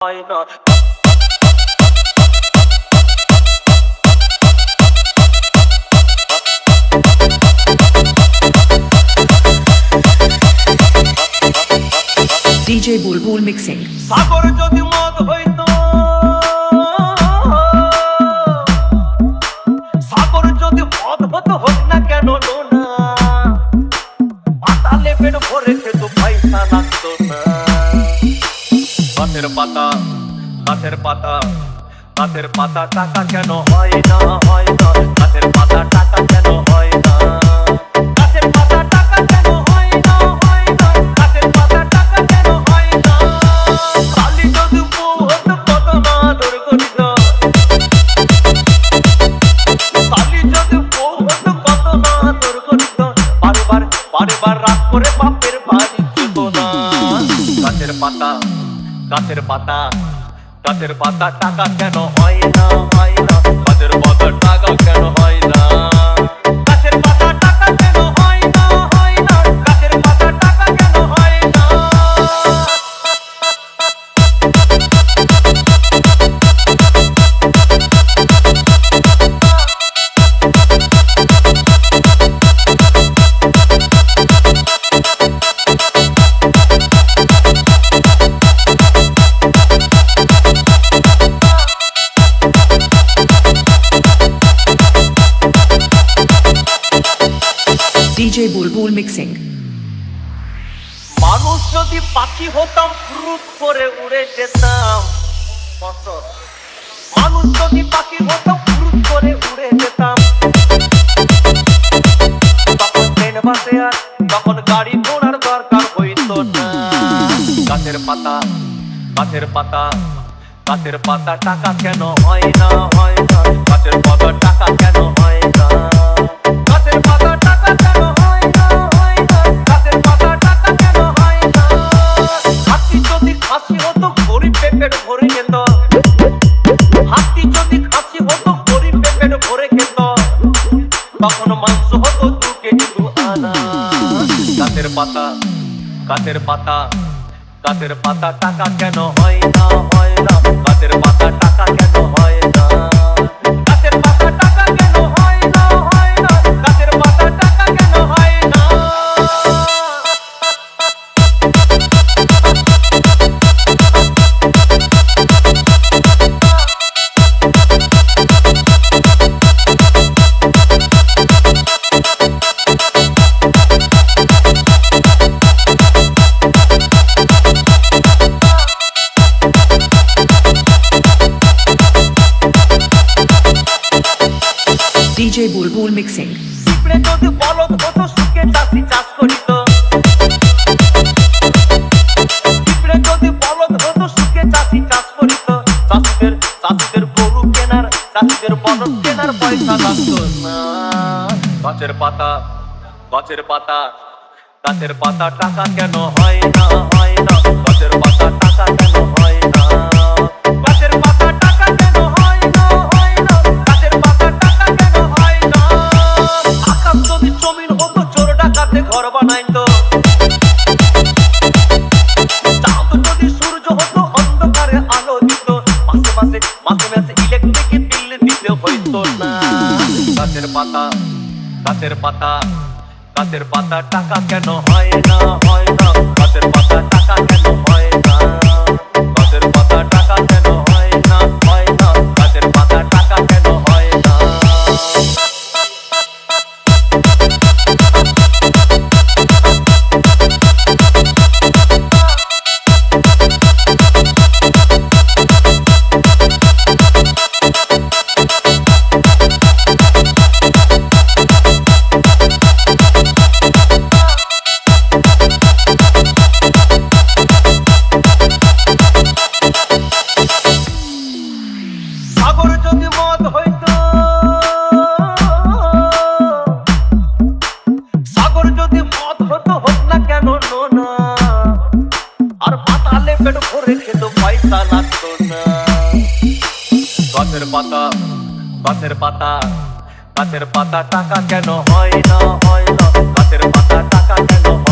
হয় না। DJ Bulbul mixing. সাগর যদি মদ হইতো, সাগর যদি মদ হতো হোক না কেন নোনা, পাতালে পেট ভরে খেতো পয়সা লাগতো না। গাছের পাতা, গাছের পাতা, গাছের পাতা টাকা কেন হয় না, হয় না। গাছের পাতা টাকা কেন হয় না, গাছের পাতা টাকা কেন হয় না, হয় না। গাছের পাতা টাকা কেন হয় না। কালি যদি বউ হতো কত না আদর করিত, কালি যদি বউ হতো কত না আদর করিত। বারবার বারবার রাগ করে বাপের বাড়ি যেত না। গাছের পাতা, গাছের পাতা, গাছের পাতা টাকা কেন হয় না, হয় না। গাছের পাতা টাকা কেন হয় না, গাছের পাতা টাকা কেন হয় না, হয় না। গাছের পাতা টাকা কেন হয় না। DJ Bulbul mixing. মানুষ যদি পাখি হতাম ফুরুত করে উড়ে যেতাম। মানুষ যদি পাখি হতাম ফুরুত করে উড়ে যেতাম। তখন ট্রেন বাসে আর তখন গাড়ি ঘোড়ার দরকার হইতো না। গাছের পাতা, গাছের পাতা, গাছের পাতা টাকা কেন হয় না, হয় না। গাছের পাতা টাকা কেন হয় না, গাছের পাতা টাকা কেন হয় না, হয় না। গাছের পাতা টাকা কেন হয় না। হাতি যদি খাসি হতো গরিব পেট ভরে খেত, হাতি যদি খাসি হতো গরিব পেট ভরে খেত। তখন মাংস হতো 2 কেজি 2 আনা। গাছের পাতা, গাছের পাতা, গাছের পাতা টাকা কেন হয় না, হয় না। গাছের পাতা টাকা কেন হয় না, গাছের পাতা টাকা কেন হয় না, হয় না। গাছের পাতা টাকা কেন হয় না। DJ Bulbul mixing. পিঁপড়ে যদি বলদ হতো সুখে চাষি চাষ করিত, পিঁপড়ে যদি বলদ হতো সুখে চাষি চাষ করিত। চাষিদের চাষিদের গরু কেনার, চাষিদের বলদ কেনার পয়সা লাগতো না। গাছের পাতা, গাছের পাতা, গাছের পাতা টাকা কেন হয় না, হয় না। গাছের পাতা টাকা কেন হয় না, গাছের পাতা টাকা কেন হয় না, হয় না। গাছের পাতা টাকা কেন হয় না। আকাশ যদি জমিন হতো চোর ডাকাতে ঘর বানাইতো, চাঁদ যদি সূর্য হতো অন্ধকারে আলো দিত। মাসে মাসে মাসে মাসে ইলেকট্রিক বিল দিতে হইতো না। গাছের পাতা, গাছের পাতা, গাছের পাতা টাকা কেন হয় না, হয় না। গাছের পাতা টাকা কেন হয় না, গাছের পাতা টাকা কেন হয় না, হয় না। গাছের পাতা টাকা কেন হয় না। সাগর যদি মদ হইতো, সাগর যদি মদ হতো হোক না কেন নোনা, আর পাতালে পেট ভরে খেতো পয়সা লাগতো না। গাছের পাতা, গাছের পাতা, গাছের পাতা টাকা কেন হয় না, হয় না। গাছের পাতা টাকা কেন হয় না।